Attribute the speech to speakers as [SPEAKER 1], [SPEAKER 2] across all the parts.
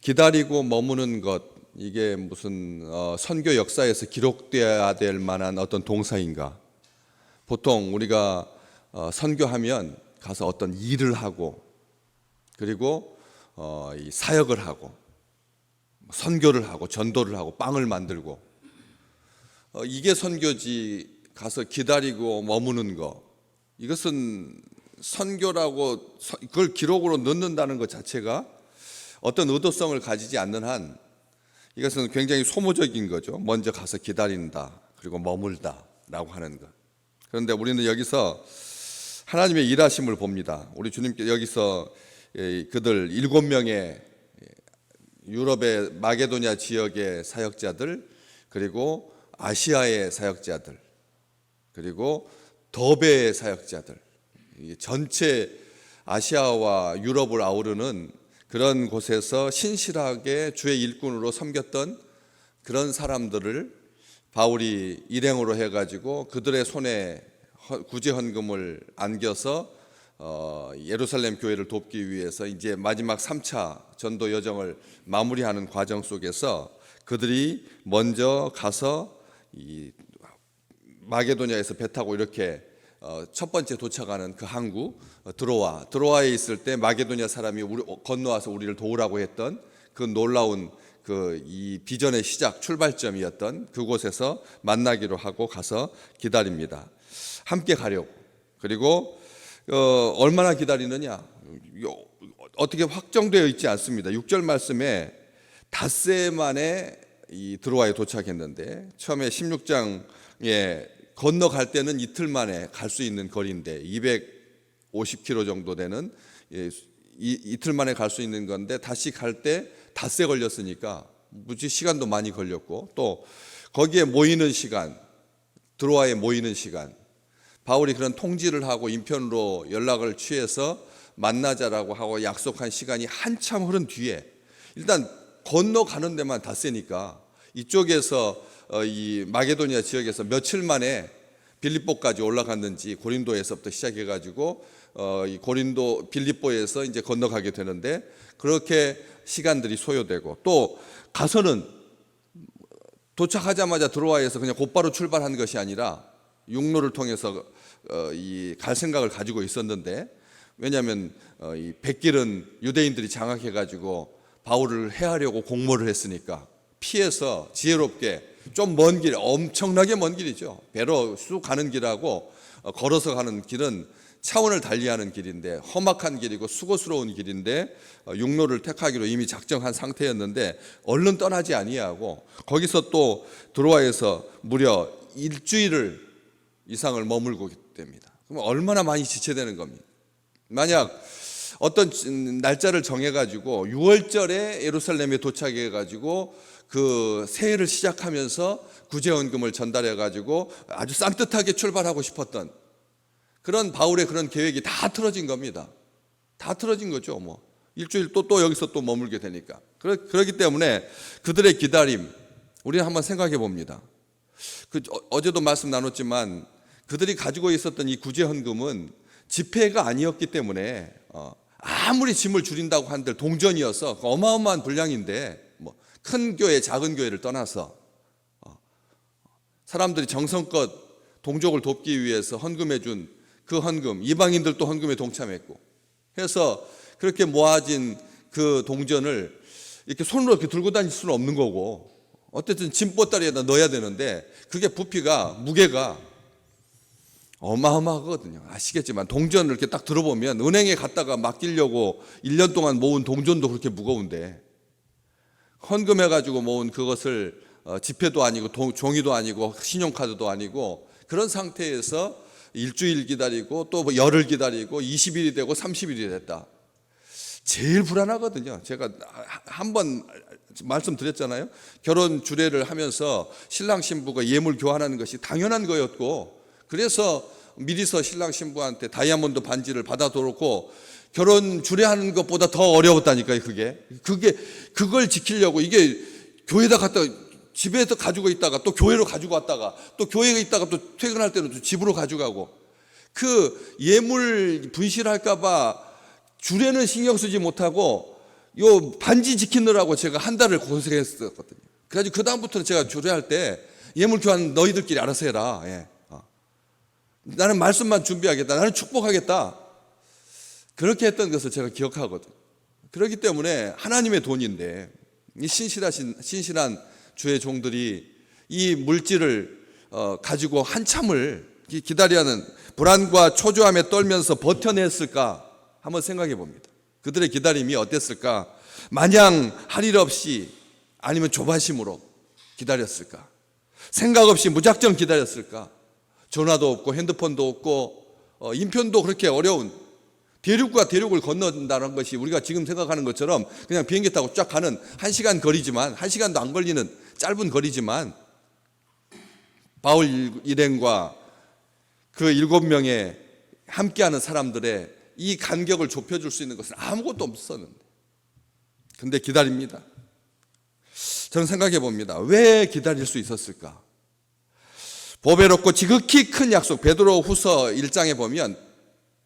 [SPEAKER 1] 기다리고 머무는 것, 이게 무슨 선교 역사에서 기록되어야 될 만한 어떤 동사인가? 보통 우리가 선교하면 가서 어떤 일을 하고, 그리고 이 사역을 하고, 선교를 하고, 전도를 하고, 빵을 만들고, 이게 선교지. 가서 기다리고 머무는 거, 이것은 선교라고 그걸 기록으로 넣는다는 것 자체가 어떤 의도성을 가지지 않는 한 이것은 굉장히 소모적인 거죠. 먼저 가서 기다린다, 그리고 머물다 라고 하는 것. 그런데 우리는 여기서 하나님의 일하심을 봅니다. 우리 주님께 여기서 그들 7명의 유럽의 마게도냐 지역의 사역자들, 그리고 아시아의 사역자들, 그리고 더베의 사역자들, 전체 아시아와 유럽을 아우르는 그런 곳에서 신실하게 주의 일꾼으로 섬겼던 그런 사람들을 바울이 일행으로 해가지고 그들의 손에 구제 헌금을 안겨서 예루살렘 교회를 돕기 위해서 이제 마지막 3차 전도 여정을 마무리하는 과정 속에서 그들이 먼저 가서 이 마게도냐에서 배 타고 이렇게 첫 번째 도착하는 그 항구 드로아에 있을 때 마게도냐 사람이 건너와서 우리를 도우라고 했던 그 놀라운 이 비전의 시작 출발점이었던 그곳에서 만나기로 하고 가서 기다립니다. 함께 가려고. 그리고 얼마나 기다리느냐, 어떻게 확정되어 있지 않습니다. 6절 말씀에 닷새 만에 이 드로아에 도착했는데, 처음에 16장에 건너갈 때는 이틀 만에 갈 수 있는 거리인데 250km 정도 되는 이틀 만에 갈 수 있는 건데, 다시 갈 때 닷새 걸렸으니까 무지 시간도 많이 걸렸고, 또 거기에 모이는 시간, 드로아에 모이는 시간, 바울이 그런 통지를 하고 인편으로 연락을 취해서 만나자라고 하고 약속한 시간이 한참 흐른 뒤에 일단 건너가는 데만 닷새니까 이쪽에서 이 마게도니아 지역에서 며칠 만에 빌립보까지 올라갔는지, 고린도에서부터 시작해가지고 이 고린도 빌립보에서 이제 건너가게 되는데, 그렇게 시간들이 소요되고, 또 가서는 도착하자마자 드로아에서 그냥 곧바로 출발한 것이 아니라 육로를 통해서 이 갈 생각을 가지고 있었는데, 왜냐하면 이 백길은 유대인들이 장악해가지고 바울을 해하려고 공모를 했으니까 피해서 지혜롭게 좀 먼 길, 엄청나게 먼 길이죠. 배로 쑥 가는 길하고 걸어서 가는 길은 차원을 달리하는 길인데, 험악한 길이고 수고스러운 길인데 육로를 택하기로 이미 작정한 상태였는데 얼른 떠나지 아니하고 거기서 또 드로아에서 무려 일주일 이상을 머물고 됩니다. 그럼 얼마나 많이 지체되는 겁니까? 만약 어떤 날짜를 정해가지고 6월절에 예루살렘에 도착해가지고 그 새해를 시작하면서 구제헌금을 전달해가지고 아주 쌍뜻하게 출발하고 싶었던 그런 바울의 그런 계획이 다 틀어진 겁니다. 다 틀어진 거죠. 뭐 일주일 또 여기서 또 머물게 되니까. 그렇기 때문에 그들의 기다림, 우리는 한번 생각해 봅니다. 어제도 말씀 나눴지만 그들이 가지고 있었던 이 구제헌금은 지폐가 아니었기 때문에 아무리 짐을 줄인다고 한들 동전이어서 어마어마한 분량인데, 뭐 큰 교회 작은 교회를 떠나서 사람들이 정성껏 동족을 돕기 위해서 헌금해 준 그 헌금, 이방인들도 헌금에 동참했고 해서 그렇게 모아진 그 동전을 이렇게 손으로 이렇게 들고 다닐 수는 없는 거고, 어쨌든 짐보따리에다 넣어야 되는데 그게 부피가, 무게가 어마어마하거든요. 아시겠지만 동전을 이렇게 딱 들어보면 은행에 갔다가 맡기려고 1년 동안 모은 동전도 그렇게 무거운데, 헌금해가지고 모은 그것을 지폐도 아니고 종이도 아니고 신용카드도 아니고 그런 상태에서 일주일 기다리고 또 열흘 기다리고 20일이 되고 30일이 됐다. 제일 불안하거든요. 제가 한번 말씀드렸잖아요. 결혼 주례를 하면서 신랑 신부가 예물 교환하는 것이 당연한 거였고, 그래서 미리서 신랑 신부한테 다이아몬드 반지를 받아놓고 결혼 주례하는 것보다 더 어려웠다니까요. 그걸 지키려고, 이게 교회에다 갖다 집에서 가지고 있다가 또 교회로 가지고 왔다가 또 교회에 있다가 또 퇴근할 때는 또 집으로 가져가고, 그 예물 분실할까 봐 주례는 신경 쓰지 못하고 요 반지 지키느라고 제가 한 달을 고생했었거든요. 그래가지고 그 다음부터는 제가 조례할 때 예물 교환 너희들끼리 알아서 해라. 예. 나는 말씀만 준비하겠다. 나는 축복하겠다. 그렇게 했던 것을 제가 기억하거든요. 그렇기 때문에 하나님의 돈인데 이 신실한 주의 종들이 이 물질을 가지고 한참을 기다려야 하는 불안과 초조함에 떨면서 버텨냈을까 한번 생각해 봅니다. 그들의 기다림이 어땠을까? 마냥 할 일 없이 아니면 조바심으로 기다렸을까? 생각 없이 무작정 기다렸을까? 전화도 없고 핸드폰도 없고 인편도 그렇게 어려운 대륙과 대륙을 건넌다는 것이 우리가 지금 생각하는 것처럼 그냥 비행기 타고 쫙 가는 1시간 거리지만 1시간도 안 걸리는 짧은 거리지만 바울 일행과 그 7명의 함께하는 사람들의 이 간격을 좁혀줄 수 있는 것은 아무것도 없었는데 근데 기다립니다. 저는 생각해 봅니다. 왜 기다릴 수 있었을까? 보배롭고 지극히 큰 약속, 베드로후서 1장에 보면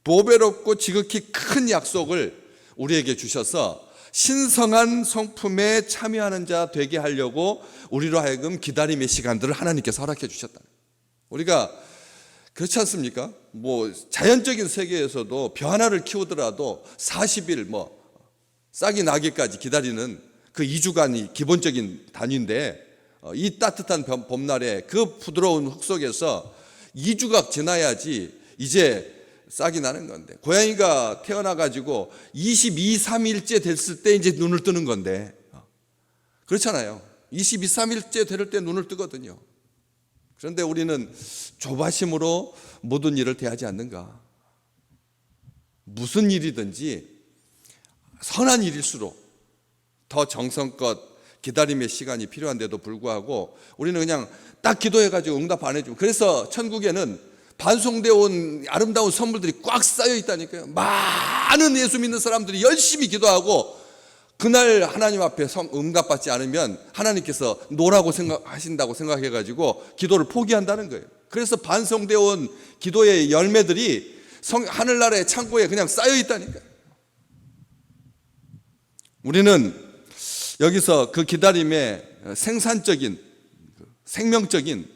[SPEAKER 1] 보배롭고 지극히 큰 약속을 우리에게 주셔서 신성한 성품에 참여하는 자 되게 하려고 우리로 하여금 기다림의 시간들을 하나님께서 허락해 주셨다. 우리가 그렇지 않습니까? 뭐 자연적인 세계에서도 벼 하나를 키우더라도 40일 싹이 나기까지 기다리는 그 2주간이 기본적인 단위인데 이 따뜻한 봄날에 그 부드러운 흙 속에서 2주가 지나야지 이제 싹이 나는 건데 고양이가 태어나가지고 22, 3일째 됐을 때 이제 눈을 뜨는 건데 그렇잖아요. 22, 3일째 될 때 눈을 뜨거든요. 그런데 우리는 조바심으로 모든 일을 대하지 않는가? 무슨 일이든지 선한 일일수록 더 정성껏 기다림의 시간이 필요한데도 불구하고 우리는 그냥 딱 기도해가지고 응답 안 해주고 그래서 천국에는 반송되어 온 아름다운 선물들이 꽉 쌓여 있다니까요. 많은 예수 믿는 사람들이 열심히 기도하고 그날 하나님 앞에 응답받지 않으면 하나님께서 노라고 생각하신다고 생각해가지고 기도를 포기한다는 거예요. 그래서 반송되어 온 기도의 열매들이 하늘나라의 창고에 그냥 쌓여 있다니까요. 우리는 여기서 그 기다림의 생산적인 생명적인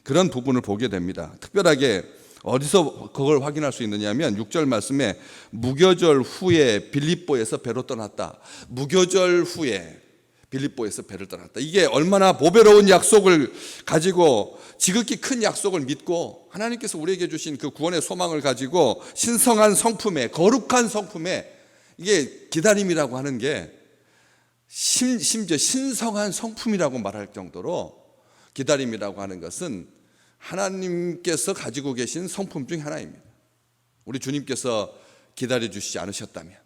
[SPEAKER 1] 그런 부분을 보게 됩니다. 특별하게 어디서 그걸 확인할 수 있느냐면 6절 말씀에 무교절 후에 빌립보에서 배로 떠났다. 무교절 후에 빌립보에서 배를 떠났다. 이게 얼마나 보배로운 약속을 가지고 지극히 큰 약속을 믿고 하나님께서 우리에게 주신 그 구원의 소망을 가지고 신성한 성품에 거룩한 성품에 이게 기다림이라고 하는 게 심지어 신성한 성품이라고 말할 정도로 기다림이라고 하는 것은 하나님께서 가지고 계신 성품 중 하나입니다. 우리 주님께서 기다려 주시지 않으셨다면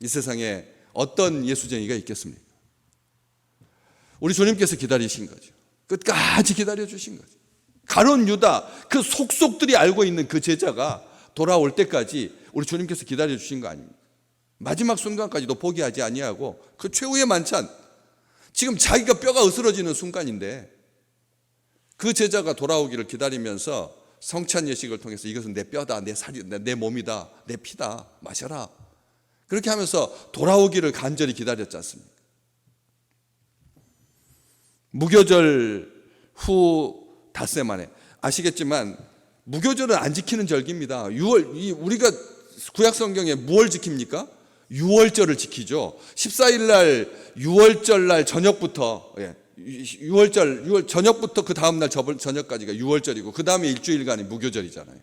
[SPEAKER 1] 이 세상에 어떤 예수쟁이가 있겠습니까? 우리 주님께서 기다리신 거죠. 끝까지 기다려 주신 거죠. 가룟 유다 그 속속들이 알고 있는 그 제자가 돌아올 때까지 우리 주님께서 기다려 주신 거 아닙니까? 마지막 순간까지도 포기하지 아니하고 그 최후의 만찬 지금 자기가 뼈가 으스러지는 순간인데 그 제자가 돌아오기를 기다리면서 성찬 예식을 통해서 이것은 내 뼈다, 내 살이다, 내 몸이다, 내 피다, 마셔라. 그렇게 하면서 돌아오기를 간절히 기다렸지 않습니까? 무교절 후 닷새 만에 아시겠지만 무교절은 안 지키는 절기입니다. 우리가 구약 성경에 무얼 지킵니까? 유월절을 지키죠. 14일 날 유월절 날 저녁부터 6월 저녁부터 그 다음 날 저녁까지가 6월절이고 그 다음에 일주일간이 무교절이잖아요.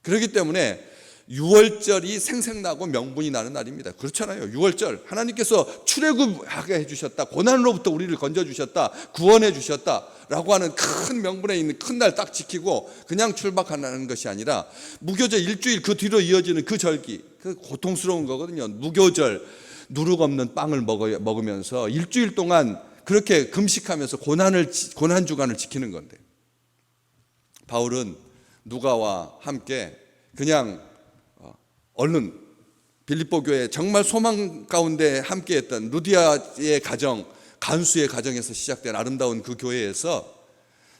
[SPEAKER 1] 그렇기 때문에 6월절이 생생나고 명분이 나는 날입니다. 그렇잖아요. 6월절 하나님께서 출애굽하게 해주셨다. 고난으로부터 우리를 건져주셨다. 구원해 주셨다라고 하는 큰 명분에 있는 큰 날 딱 지키고 그냥 출박하는 것이 아니라 무교절 일주일 그 뒤로 이어지는 그 절기 그 고통스러운 거거든요. 무교절 누룩 없는 빵을 먹으면서 일주일 동안 그렇게 금식하면서 고난 주간을 지키는 건데 바울은 누가와 함께 그냥 얼른 빌립보 교회 정말 소망 가운데 함께했던 루디아의 가정 간수의 가정에서 시작된 아름다운 그 교회에서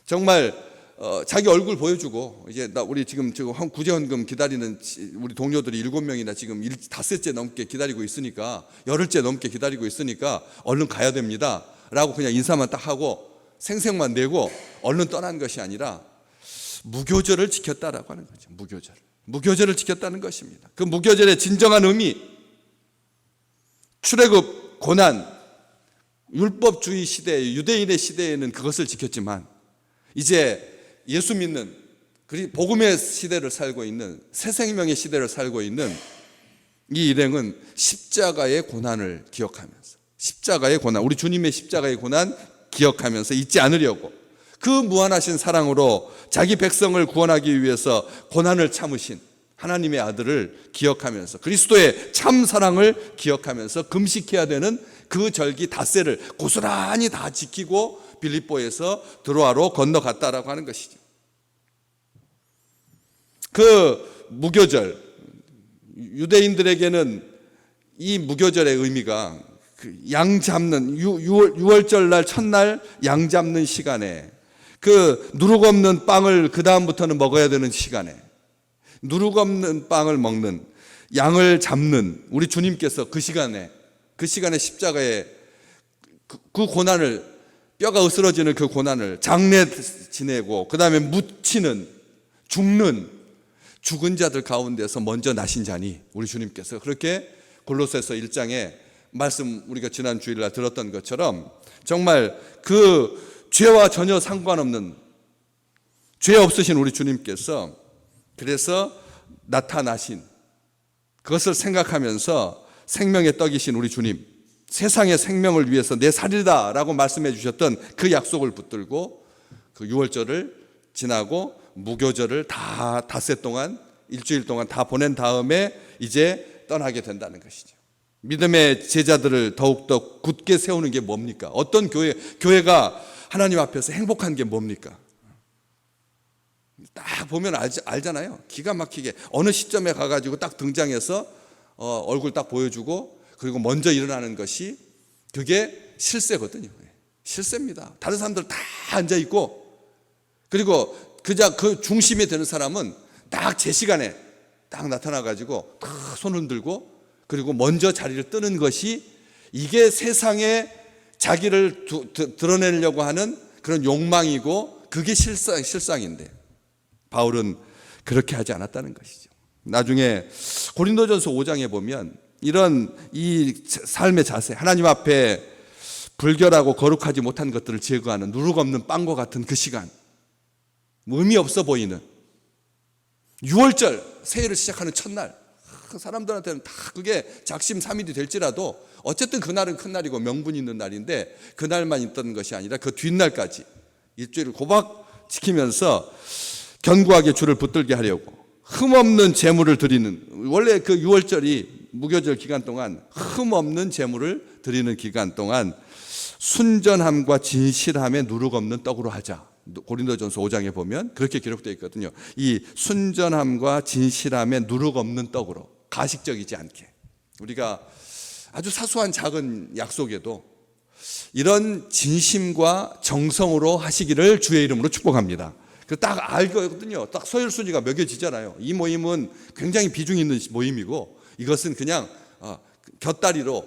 [SPEAKER 1] 정말 자기 얼굴 보여주고 이제 우리 지금 구제헌금 기다리는 우리 동료들이 7명이나 지금 닷새째 넘게 기다리고 있으니까, 열흘째 넘게 기다리고 있으니까 얼른 가야 됩니다 라고 그냥 인사만 딱 하고 생색만 내고 얼른 떠난 것이 아니라 무교절을 지켰다라고 하는 거죠. 무교절을 지켰다는 것입니다. 그 무교절의 진정한 의미, 출애굽 고난, 율법주의 시대, 유대인의 시대에는 그것을 지켰지만 이제 예수 믿는, 그리고 복음의 시대를 살고 있는, 새 생명의 시대를 살고 있는 이 일행은 십자가의 고난을 기억하면서, 십자가의 고난, 우리 주님의 십자가의 고난 기억하면서 잊지 않으려고 그 무한하신 사랑으로 자기 백성을 구원하기 위해서 고난을 참으신 하나님의 아들을 기억하면서, 그리스도의 참 사랑을 기억하면서 금식해야 되는 그 절기 닷새를 고스란히 다 지키고 빌립보에서 드로아로 건너갔다라고 하는 것이죠. 그 무교절, 유대인들에게는 이 무교절의 의미가 양 잡는 6월절 날 첫날 양 잡는 시간에, 그 누룩 없는 빵을 그 다음부터는 먹어야 되는 시간에, 누룩 없는 빵을 먹는, 양을 잡는 우리 주님께서 그 시간에 십자가에 그 고난을, 뼈가 으스러지는 그 고난을 장례 지내고 그 다음에 묻히는, 죽은 자들 가운데서 먼저 나신 자니, 우리 주님께서 그렇게 골로새서 1장에 말씀 우리가 지난 주일날 들었던 것처럼 정말 그 죄와 전혀 상관없는, 죄 없으신 우리 주님께서 그래서 나타나신, 그것을 생각하면서 생명의 떡이신 우리 주님, 세상의 생명을 위해서 내 살이다 라고 말씀해 주셨던 그 약속을 붙들고 그 6월절을 지나고 무교절을 다 닷새 동안, 일주일 동안 다 보낸 다음에 이제 떠나게 된다는 것이죠. 믿음의 제자들을 더욱더 굳게 세우는 게 뭡니까? 어떤 교회가 하나님 앞에서 행복한 게 뭡니까? 딱 보면 알잖아요. 기가 막히게 어느 시점에 가가지고 딱 등장해서 얼굴 딱 보여주고 그리고 먼저 일어나는 것이, 그게 실세거든요. 실세입니다. 다른 사람들 다 앉아있고, 그리고 그 중심이 되는 사람은 딱 제 시간에 딱 나타나가지고 딱 손 흔들고 그리고 먼저 자리를 뜨는 것이, 이게 세상에 자기를 드러내려고 하는 그런 욕망이고, 그게 실상인데 바울은 그렇게 하지 않았다는 것이죠. 나중에 고린도전서 5장에 보면 이런 이 삶의 자세, 하나님 앞에 불결하고 거룩하지 못한 것들을 제거하는 누룩 없는 빵과 같은 그 시간, 의미 없어 보이는 6월절 새해를 시작하는 첫날, 사람들한테는 다 그게 작심삼일이 될지라도 어쨌든 그날은 큰 날이고 명분이 있는 날인데, 그날만 있던 것이 아니라 그 뒷날까지 일주일을 고박 지키면서 견고하게 주를 붙들게 하려고 흠없는 제물을 드리는, 원래 그 6월절이 무교절 기간 동안 흠없는 제물을 드리는 기간 동안 순전함과 진실함에 누룩 없는 떡으로 하자. 고린도전서 5장에 보면 그렇게 기록되어 있거든요. 이 순전함과 진실함에 누룩 없는 떡으로, 가식적이지 않게, 우리가 아주 사소한 작은 약속에도 이런 진심과 정성으로 하시기를 주의 이름으로 축복합니다. 딱 알거든요. 딱 서열순위가 매겨지잖아요. 이 모임은 굉장히 비중 있는 모임이고, 이것은 그냥 곁다리로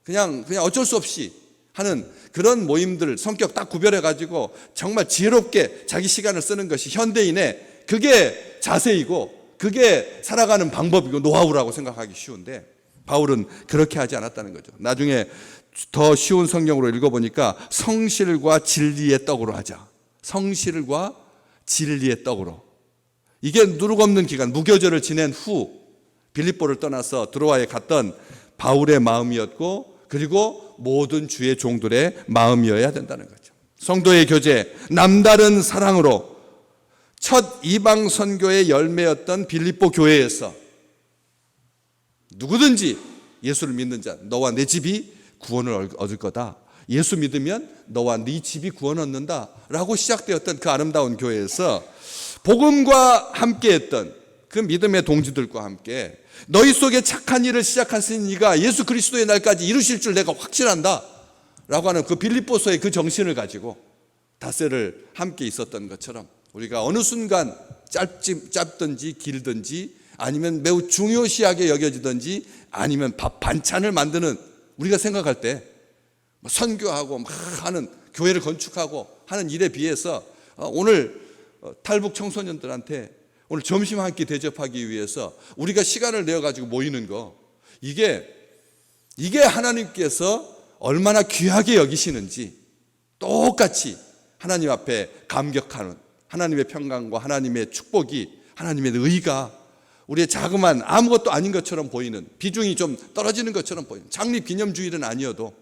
[SPEAKER 1] 그냥 어쩔 수 없이 하는 그런 모임들 성격 딱 구별해가지고 정말 지혜롭게 자기 시간을 쓰는 것이 현대인의 그게 자세이고, 그게 살아가는 방법이고 노하우라고 생각하기 쉬운데, 바울은 그렇게 하지 않았다는 거죠. 나중에 더 쉬운 성경으로 읽어보니까 성실과 진리의 떡으로 하자. 성실과 진리의 떡으로. 이게 누룩 없는 기간, 무교절을 지낸 후 빌립보를 떠나서 드로아에 갔던 바울의 마음이었고, 그리고 모든 주의 종들의 마음이어야 된다는 거죠. 성도의 교제, 남다른 사랑으로 첫 이방 선교의 열매였던 빌립보 교회에서 누구든지 예수를 믿는 자, 너와 내 집이 구원을 얻을 거다. 예수 믿으면 너와 네 집이 구원 얻는다 라고 시작되었던 그 아름다운 교회에서 복음과 함께했던 그 믿음의 동지들과 함께 너희 속에 착한 일을 시작하신 이가 예수 그리스도의 날까지 이루실 줄 내가 확신한다 라고 하는 그 빌립보서의 그 정신을 가지고 닷새를 함께 있었던 것처럼 우리가 어느 순간 짧든지 길든지 아니면 매우 중요시하게 여겨지든지 아니면 밥 반찬을 만드는 우리가 생각할 때 선교하고 막 하는 교회를 건축하고 하는 일에 비해서 오늘 탈북 청소년들한테 오늘 점심 한 끼 대접하기 위해서 우리가 시간을 내어 가지고 모이는 거 이게 하나님께서 얼마나 귀하게 여기시는지 똑같이 하나님 앞에 감격하는 하나님의 평강과 하나님의 축복이 하나님의 의가 우리의 자그만 아무것도 아닌 것처럼 보이는 비중이 좀 떨어지는 것처럼 보이는 창립기념주일은 아니어도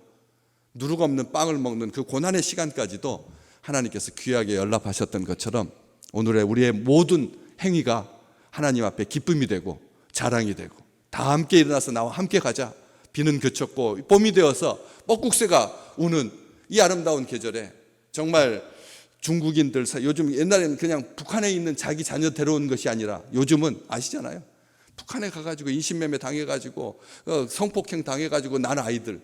[SPEAKER 1] 누룩 없는 빵을 먹는 그 고난의 시간까지도 하나님께서 귀하게 연락하셨던 것처럼 오늘의 우리의 모든 행위가 하나님 앞에 기쁨이 되고 자랑이 되고 다 함께 일어나서 나와 함께 가자. 비는 그쳤고 봄이 되어서 뻐국새가 우는 이 아름다운 계절에 정말 중국인들 요즘 옛날에는 그냥 북한에 있는 자기 자녀 데려온 것이 아니라 요즘은 아시잖아요. 북한에 가가지고 인신매매 당해가지고 성폭행 당해가지고 난 아이들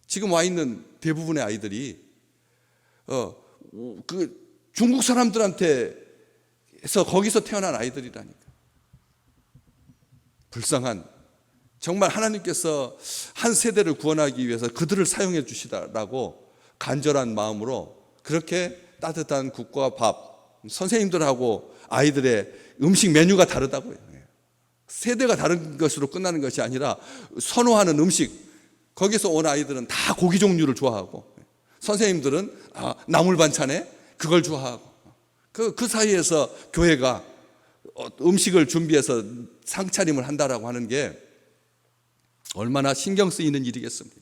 [SPEAKER 1] 지금 와 있는 대부분의 아이들이 그 중국 사람들한테서 거기서 태어난 아이들이라니까. 불쌍한 정말 하나님께서 한 세대를 구원하기 위해서 그들을 사용해 주시다라고 간절한 마음으로 그렇게 따뜻한 국과 밥 선생님들하고 아이들의 음식 메뉴가 다르다고요. 세대가 다른 것으로 끝나는 것이 아니라 선호하는 음식 거기서 온 아이들은 다 고기 종류를 좋아하고 선생님들은 나물 반찬에 그걸 좋아하고 그 사이에서 교회가 음식을 준비해서 상차림을 한다라고 하는 게 얼마나 신경 쓰이는 일이겠습니까?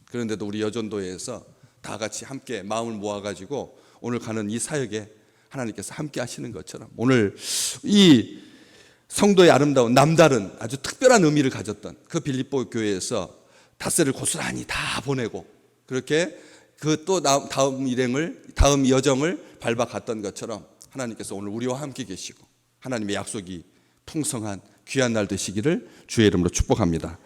[SPEAKER 1] 그런데도 우리 여전도회에서 다 같이 함께 마음을 모아가지고 오늘 가는 이 사역에 하나님께서 함께 하시는 것처럼 오늘 이 성도의 아름다운 남다른 아주 특별한 의미를 가졌던 그 빌립보 교회에서 닷새를 고스란히 다 보내고 그렇게 그 또 다음 여정을 밟아갔던 것처럼 하나님께서 오늘 우리와 함께 계시고 하나님의 약속이 풍성한 귀한 날 되시기를 주의 이름으로 축복합니다.